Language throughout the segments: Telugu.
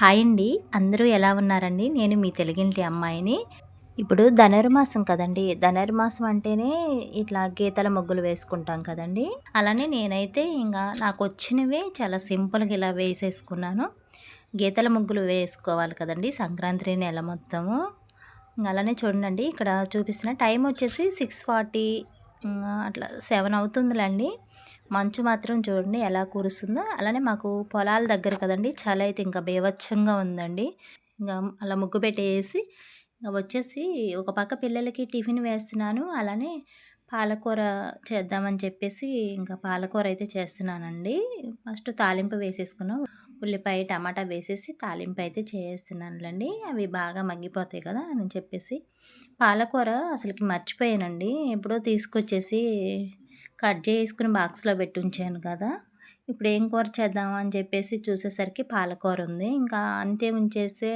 హాయ్ అండి. అందరూ ఎలా ఉన్నారండి? నేను మీ తెలుగింటి అమ్మాయిని. ఇప్పుడు ధనుర్మాసం కదండీ! ధనుర్మాసం అంటేనే ఇట్లా గీతల ముగ్గులు వేసుకుంటాం కదండీ! అలానే నేనైతే నాకొచ్చినవే చాలా సింపుల్‌గా ఇలా వేసేసుకున్నాను. గీతల ముగ్గులు వేసుకోవాలి కదండీ! సంక్రాంతి నెల మొత్తము. అలానే చూడండి ఇక్కడ చూపిస్తున్న టైం వచ్చేసి 6:40 అట్లా 7 అవుతుందిలేండి. మంచు మాత్రం చూడండి ఎలా కురుస్తుందో. అలానే మాకు పొలాల దగ్గర కదండీ! చలి అయితే ఇంకా బీభత్సంగా ఉందండి. ఇంగ అలా ముగ్గు పెట్టేసి వచ్చేసి ఒక పక్క పిల్లలకి టిఫిన్ వేస్తున్నాను. అలానే పాలకూర చేద్దామని చెప్పేసి ఇంకా పాలకూర అయితే చేస్తున్నానండి. ఫస్ట్ తాలింపు వేసేసుకున్నాం. ఉల్లిపాయ, టమాటా వేసేసి తాలింపు అయితే చేస్తున్నానులేండి. అవి బాగా మగ్గిపోతాయి కదా అని చెప్పేసి. పాలకూర అసలుకి మర్చిపోయానండి. ఎప్పుడో తీసుకొచ్చేసి కట్ చేసుకుని బాక్స్‌లో పెట్టి ఉంచాను కదా! ఇప్పుడు ఏం కూర చేద్దామా అని చెప్పేసి చూసేసరికి పాలకూర ఉంది. ఇంకా అంతే ఉంచేస్తే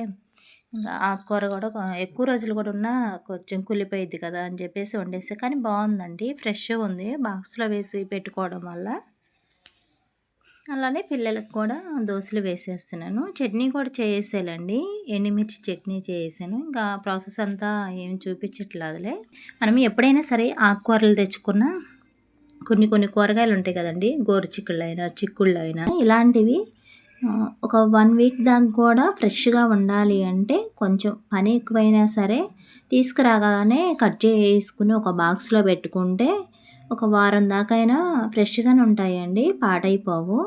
ఇంకా ఆకుకూర కూడా ఎక్కువ రోజులు కూడా ఉన్నా కొంచెం కుళ్ళిపోయిద్ది కదా అని చెప్పేసి వండేసా. కానీ బావుందండి. ఫ్రెష్‌గా ఉంది. బాక్స్‌లో వేసి పెట్టుకోవడం వల్ల. అలానే పిల్లలకు కూడా దోసలు వేసేస్తున్నాను. చట్నీ కూడా చేసేసాలండి. ఎండుమిర్చి చట్నీ చేసాను. ఇంకా ప్రాసెస్ అంతా ఏం చూపించట్లేదులే. మనం ఎప్పుడైనా సరే ఆకుకూరలు తెచ్చుకున్నా కొన్ని కొన్ని కూరగాయలు ఉంటాయి కదండీ! గోరుచిక్కుళ్ళైనా, చిక్కుళ్ళైనా ఇలాంటివి ఒక 1 వీక్ దాకా కూడా ఫ్రెష్‌గా ఉండాలి అంటే కొంచెం పని ఎక్కువైనా సరే తీసుకురాగానే కట్ చేసుకొని ఒక బాక్స్‌లో పెట్టుకుంటే ఒక వారం దాకైనా ఫ్రెష్‌గానే ఉంటాయండి. పాడైపోవు.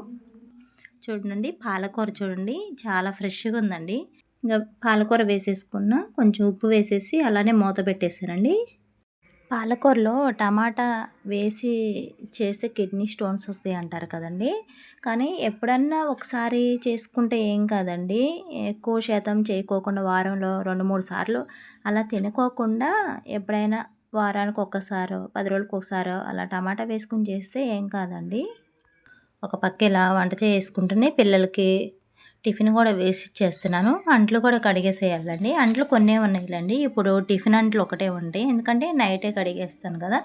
చూడండి పాలకూర చూడండి చాలా ఫ్రెష్‌గా ఉందండి. ఇంక పాలకూర వేసేసుకున్న కొంచెం ఉప్పు వేసేసి అలానే మూత పెట్టేసానండి. పాలకూరలో టమాటా వేసి చేస్తే కిడ్నీ స్టోన్స్ వస్తాయి అంటారు కదండీ! కానీ ఎప్పుడన్నా ఒకసారి చేసుకుంటే ఏం కాదండి. ఎక్కువ శాతం చేయకోకుండా వారంలో 2, 3 సార్లు అలా తినుకోకుండా ఎప్పుడైనా వారానికి ఒక్కసారో, 10 రోజులకు ఒకసారో అలా టమాటా వేసుకొని చేస్తే ఏం కాదండి. ఒక పక్క ఇలా వంట చేసుకుంటూనే పిల్లలకి టిఫిన్ కూడా వేసి ఇచ్చేస్తున్నాను. అంట్లు కూడా కడిగేసేయాలండి. అంట్లు కొన్నే ఉన్నాయిలెండి. ఇప్పుడు టిఫిన్ అంట్లు ఒకటే ఉంటాయి. ఎందుకంటే నైటే కడిగేస్తాను కదా!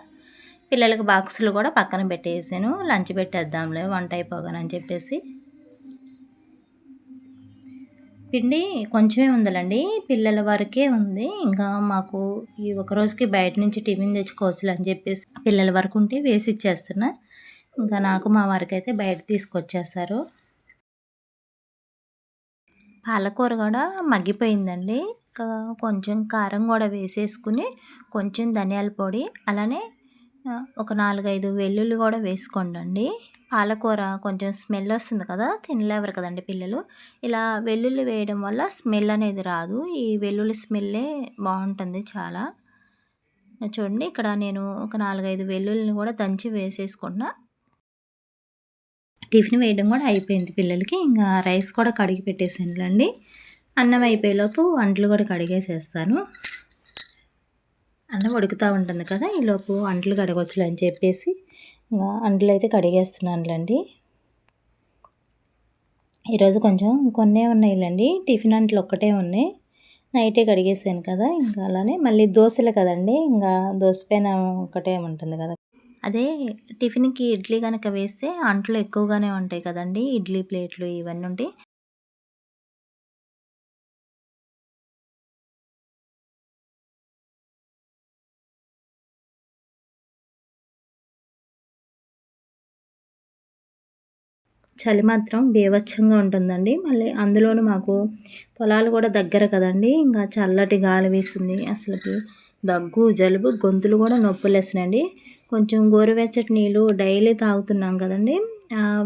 పిల్లలకి బాక్సులు కూడా పక్కన పెట్టేసాను. లంచ్ పెట్టేద్దాంలే వంట అయిపోగానని చెప్పేసి. పిండి కొంచెమే ఉందిలెండి. పిల్లల వరకే ఉంది. ఇంకా మాకు ఈ ఒక రోజుకి బయట నుంచి టిఫిన్ తెచ్చుకోవచ్చులే అని చెప్పేసి పిల్లల వరకు ఉంటే వేసి ఇచ్చేస్తున్నా. ఇంకా నాకు మా వారికైతే బయట తీసుకొచ్చేస్తారు. పాలకూర కూడా మగ్గిపోయిందండి. ఇంకా కొంచెం కారం కూడా వేసేసుకుని, కొంచెం ధనియాల పొడి, అలానే ఒక 4, 5 వెల్లుల్లి కూడా వేసుకోండండి. పాలకూర కొంచెం స్మెల్ వస్తుంది కదా! తినలేవరు కదండీ పిల్లలు. ఇలా వెల్లుల్లి వేయడం వల్ల స్మెల్ అనేది రాదు. ఈ వెల్లుల్లి స్మెల్లే బావుంటుంది చాలా. చూడండి ఇక్కడ నేను ఒక 4, 5 వెల్లుల్లిని కూడా దంచి వేసేసుకున్నా. టిఫిన్ వేయడం కూడా అయిపోయింది పిల్లలకి. ఇంకా రైస్ కూడా కడిగి పెట్టేసానులేండి. అన్నం అయిపోయేలోపు అంట్లు కూడా కడిగేసేస్తాను. అన్నం ఉడుకుతూ ఉంటుంది కదా! ఈలోపు అంట్లు కడగొచ్చులే అని చెప్పేసి ఇంకా అంట్లు అయితే కడిగేస్తున్నానులేండి. ఈరోజు కొంచెం కొన్నే ఉన్నాయిలేండి. టిఫిన్ అంట్లు ఒక్కటే ఉన్నాయి. నైటే కడిగేసాను కదా! ఇంకా అలానే మళ్ళీ దోశలు కదండీ! ఇంకా దోస పెనం ఒకటే ఉంటుంది కదా! అదే టిఫిన్‌కి ఇడ్లీ గనక వేస్తే అంట్లు ఎక్కువగానే ఉంటాయి కదండీ! ఇడ్లీ ప్లేట్లు ఇవన్నీ ఉంటాయి. చలి మాత్రం బీభత్సంగా ఉంటుందండి. మళ్ళీ అందులోనూ మాకు పొలాలు కూడా దగ్గర కదండీ! ఇంకా చల్లటి గాలి వీస్తుంది. అసలకి దగ్గు, జలుబు, గొంతులు కూడా నొప్పులేస్తున్నాయండి. కొంచెం గోరువెచ్చటి నీళ్ళు డైలీ తాగుతున్నాం కదండీ!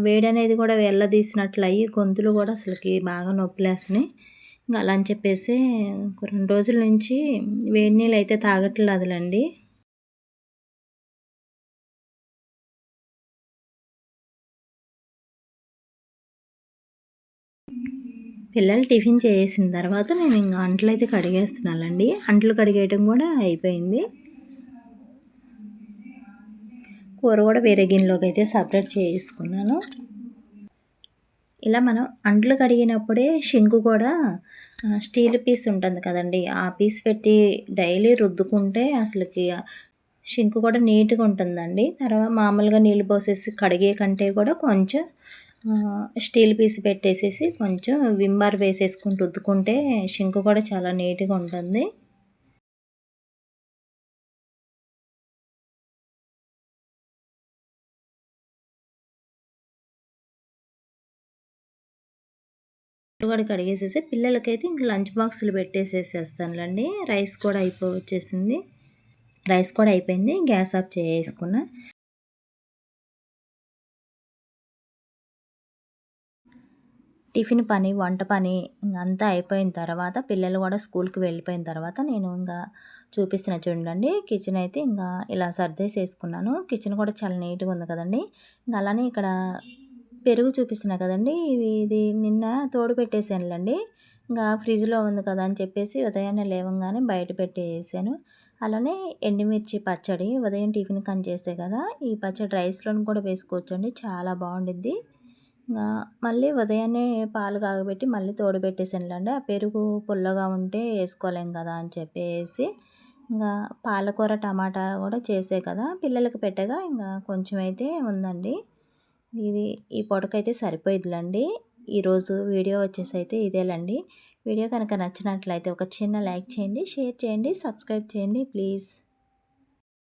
వేడనేది కూడా వెళ్ళదీసినట్లయి గొంతులు కూడా అసలకి బాగా నొప్పులేస్తున్నాయి. ఇంక అలా అని చెప్పేసి ఒక 2 రోజుల నుంచి వేడి నీళ్ళైతే తాగట్లేదులెండి. పిల్లలు టిఫిన్ చేసిన తర్వాత నేను ఇంక అంట్లయితే కడిగేస్తున్నానండి. అంట్లు కడిగేయటం కూడా అయిపోయింది. కూర కూడా వేరే గిన్నెలోకి అయితే సపరేట్ చేసుకున్నాను. ఇలా మనం అంట్లు కడిగినప్పుడే షింకు కూడా స్టీల్ పీస్ ఉంటుంది కదండీ! ఆ పీస్ పెట్టి డైలీ రుద్దుకుంటే అసలకి షింకు కూడా నీట్‌గా ఉంటుందండి. తర్వాత మామూలుగా నీళ్ళు పోసేసి కడిగే కంటే కూడా కొంచెం స్టీల్ పీస్ పెట్టేసేసి కొంచెం విమ్ బార్ వేసేసుకుంటూ రుద్దుకుంటే షింక్ కూడా చాలా నీట్‌గా ఉంటుంది. కూడా కడిగేసేసి పిల్లలకైతే ఇంక లంచ్ బాక్సులు పెట్టేసేసేస్తానులేండి. రైస్ కూడా అయిపోయింది. గ్యాస్ ఆఫ్ చేసుకున్నా. టిఫిన్ పని, వంట పని అంతా అయిపోయిన తర్వాత పిల్లలు కూడా స్కూల్‌కి వెళ్ళిపోయిన తర్వాత నేను చూపిస్తున్నా చూడండి. కిచెన్ అయితే ఇలా సర్దేసేసుకున్నాను. కిచెన్ కూడా చాలా నీట్‌గా ఉంది కదండీ. అలానే ఇక్కడ పెరుగు చూపిస్తున్నా కదండీ. ఇది నిన్న తోడు పెట్టేసానులేండి. ఫ్రిడ్జ్‌లో ఉంది కదా అని చెప్పేసి ఉదయాన్నే లేవంగానే బయట పెట్టేసాను. అలానే ఎండుమిర్చి పచ్చడి ఉదయం టిఫిన్‌కని చేస్తే కదా! ఈ పచ్చడి రైస్‌లోని కూడా వేసుకోవచ్చండి. చాలా బావుండిద్ది. మళ్ళీ ఉదయాన్నే పాలు కాగబెట్టి మళ్ళీ తోడుపెట్టేసానులేండి. ఆ పెరుగు పుల్లగా ఉంటే వేసుకోలేం కదా అని చెప్పేసి పాలకూర టమాటా కూడా చేసే కదా పిల్లలకి పెట్టగా కొంచెం అయితే ఉందండి. ఈ పూటకైతే సరిపోయిద్దిలేండి. ఈరోజు వీడియో వచ్చేసి అయితే ఇదేలండి. వీడియో కనుక నచ్చినట్లయితే ఒక చిన్న లైక్ చేయండి, షేర్ చేయండి, సబ్స్క్రైబ్ చేయండి ప్లీజ్.